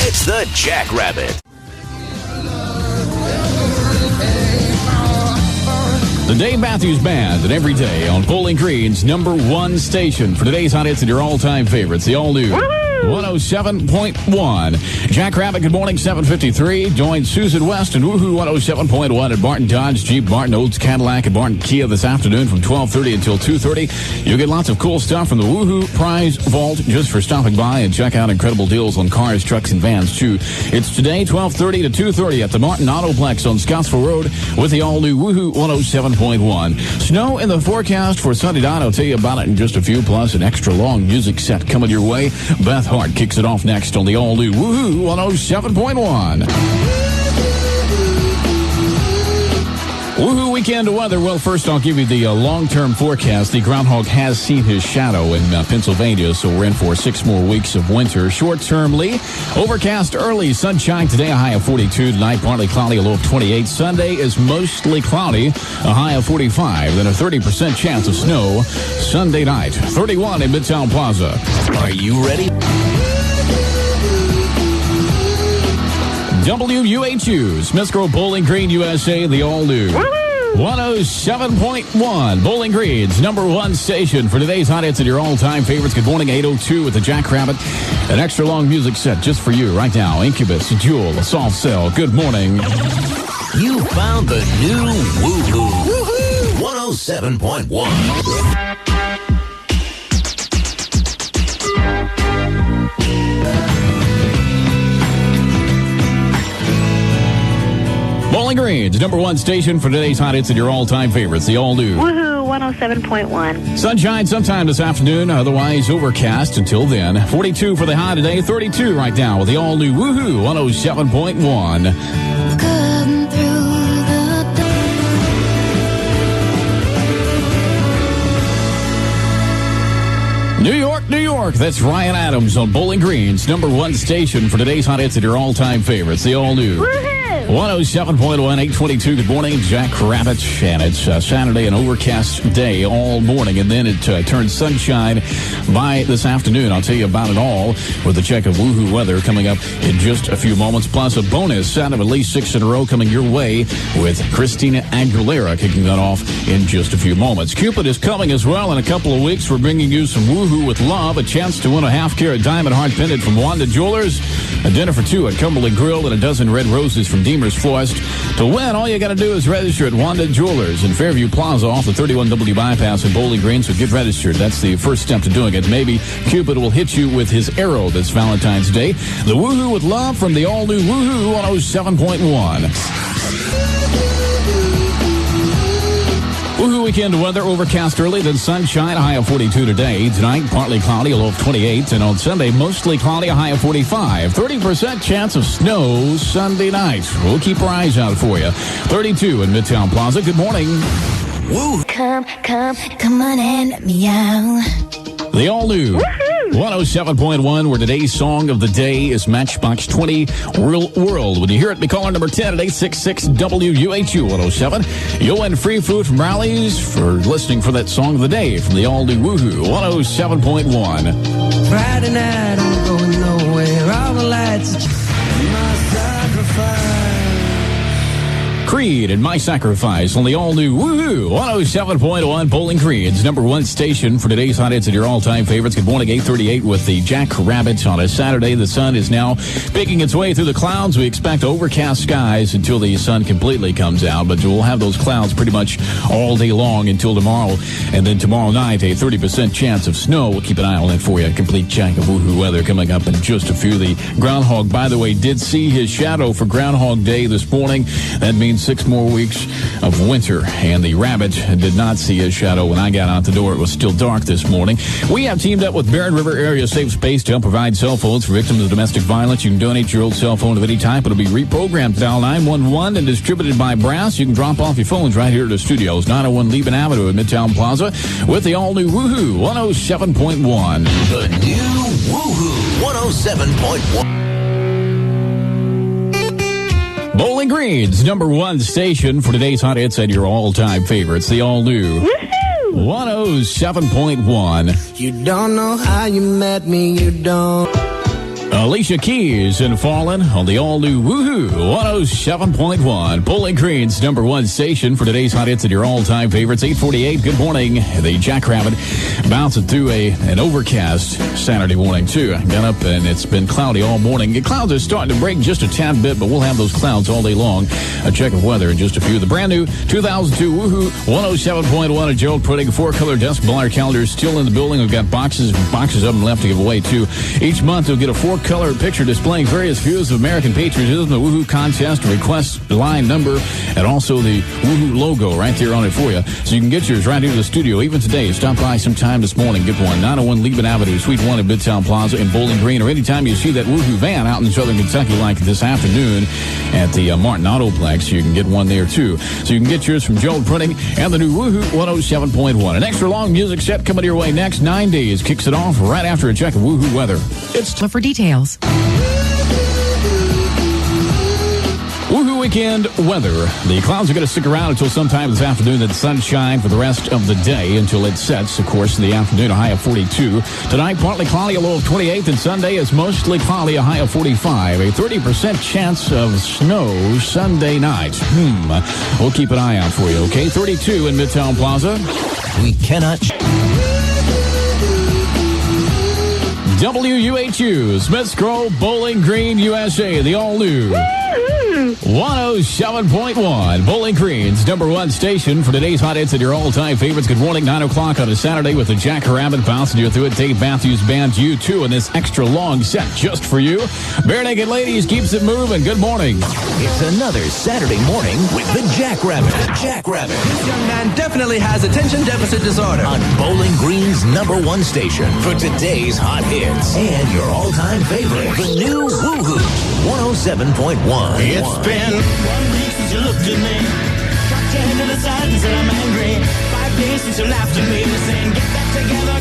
It's the Jackrabbit. The Dave Matthews Band, and every day on Bowling Green's #1 station for today's hot hits and your all-time favorites, the all-new 107.1. Jackrabbit, good morning, 7:53. Join Susan West and WUHU 107.1 at Barton Dodge, Jeep, Barton Olds, Cadillac, and Barton Kia this afternoon from 12:30 until 2:30. You'll get lots of cool stuff from the WUHU Prize Vault just for stopping by and check out incredible deals on cars, trucks, and vans, too. It's today, 12:30 to 2:30 at the Martin Autoplex on Scottsville Road with the all-new WUHU 107.1. Snow in the forecast for Sunday night. I'll tell you about it in just a few, plus an extra long music set coming your way. Beth Hart kicks it off next on the all-new WUHU 107.1. WUHU weekend weather. Well, first I'll give you the long-term forecast. The groundhog has seen his shadow in Pennsylvania, so we're in for 6 more weeks of winter. Short-termly, overcast early, sunshine today, a high of 42. Tonight, partly cloudy, a low of 28. Sunday is mostly cloudy, a high of 45. Then a 30% chance of snow Sunday night. 31 in Midtown Plaza. Are you ready? WUHU, Smith Grove Bowling Green, USA, the all-new 107.1. Bowling Green's #1 station for today's hot hits and your all-time favorites. Good morning, 8:02 with the Jackrabbit. An extra long music set just for you right now. Incubus, Jewel, a Soft Cell. Good morning. You found the new WUHU 107.1. Bowling Green's #1 station for today's hot hits and your all-time favorites. The all-new WUHU 107.1. Sunshine sometime this afternoon, otherwise overcast until then. 42 for the high today, 32 right now with the all-new WUHU 107.1. New York, New York. That's Ryan Adams on Bowling Green's #1 station for today's hot hits and your all-time favorites. The all-new 107.1, 8:22. Good morning, Jackrabbit. And it's Saturday, an overcast day all morning, and then it turns sunshine by this afternoon. I'll tell you about it all with a check of WUHU weather coming up in just a few moments, plus a bonus set of at least 6 in a row coming your way with Christina Aguilera kicking that off in just a few moments. Cupid is coming as well in a couple of weeks. We're bringing you some WUHU with love, a chance to win a half-carat diamond heart pendant from Wanda Jewelers, a dinner for 2 at Cumberland Grill, and a dozen red roses from Deemer's Florist. To win, all you got to do is register at Wanda Jewelers in Fairview Plaza off the 31W bypass in Bowling Green, so get registered. That's the first step to doing it. Maybe Cupid will hit you with his arrow this Valentine's Day. The WUHU with love from the all-new WUHU 107.1. WUHU weekend weather, overcast early, then sunshine, a high of 42 today. Tonight, partly cloudy, a low of 28. And on Sunday, mostly cloudy, a high of 45. 30% chance of snow Sunday night. We'll keep our eyes out for you. 32 in Midtown Plaza. Good morning. Woo! Come on and let me out. The all-new 107.1, where today's song of the day is Matchbox 20, Real World. When you hear it, be caller number 10 at 866-WUHU 107. You'll win free food from Rallies for listening for that song of the day from the all-new WUHU 107.1. Friday night, I'm going nowhere. All the lights are my sacrifice. Creed and My Sacrifice on the all-new WUHU 107.1 Bowling Green's #1 station for today's hot hits and your all-time favorites. Good morning, 8:38 with the Jackrabbit on a Saturday. The sun is now picking its way through the clouds. We expect overcast skies until the sun completely comes out, but we'll have those clouds pretty much all day long until tomorrow. And then tomorrow night, a 30% chance of snow. We'll keep an eye on that for you. A complete check of WUHU weather coming up in just a few. The groundhog, by the way, did see his shadow for Groundhog Day this morning. That means 6 more weeks of winter, and the rabbit did not see his shadow when I got out the door. It was still dark this morning. We have teamed up with Barron River Area Safe Space to help provide cell phones for victims of domestic violence. You can donate your old cell phone of any type. It'll be reprogrammed to dial 911 and distributed by Brass. You can drop off your phones right here at the studios, 901 Lieben Avenue in Midtown Plaza, with the all-new WUHU 107.1. The new WUHU 107.1. Bowling Green's #1 station for today's hot hits and your all-time favorites. The all-new 107.1. You don't know how you met me, you don't. Alicia Keys and Fallen on the all-new WUHU 107.1. Bowling Green's number one station for today's hot hits and your all-time favorites. 8:48. Good morning. The Jackrabbit bouncing through an overcast Saturday morning, too. I got up and it's been cloudy all morning. The clouds are starting to break just a tad bit, but we'll have those clouds all day long. A check of weather in just a few. The brand new 2002 WUHU 107.1. A Gerald Pruitt 4-color desk blotter calendar still in the building. We've got boxes of them left to give away, too. Each month you'll get a 4-color picture displaying various views of American patriotism, the WUHU contest, request line number, and also the WUHU logo right there on it for you. So you can get yours right here to the studio. Even today, stop by sometime this morning. Get one. 901 Lieben Avenue, Suite 1 in Midtown Plaza in Bowling Green, or anytime you see that WUHU van out in Southern Kentucky like this afternoon at the Martin Autoplex, you can get one there, too. So you can get yours from Joel Printing and the new WUHU 107.1. An extra long music set coming your way next. 9 days kicks it off right after a check of WUHU weather. It's for details. WUHU weekend weather. The clouds are going to stick around until sometime this afternoon, then sunshine for the rest of the day until it sets, of course, in the afternoon, a high of 42. Tonight, partly cloudy, a low of 28, and Sunday is mostly cloudy, a high of 45. A 30% chance of snow Sunday night. We'll keep an eye out for you, okay? 32 in Midtown Plaza. We cannot... WUHU, Smiths Grove, Bowling Green, USA, the all-new 107.1. Bowling Green's number one station for today's hot hits and your all-time favorites. Good morning, 9 o'clock on a Saturday with the Jackrabbit bouncing you through it. Dave Matthews Band U2 in this extra long set just for you. Bare Naked Ladies keeps it moving. Good morning. It's another Saturday morning with the Jackrabbit. This young man definitely has attention deficit disorder. On Bowling Green's number one station for today's hot hits and your all-time favorite, the new WUHU 107.1. It's been 1 week since you looked at me, cocked your head to the side and said I'm angry. 5 days since you laughed at me, saying get back together.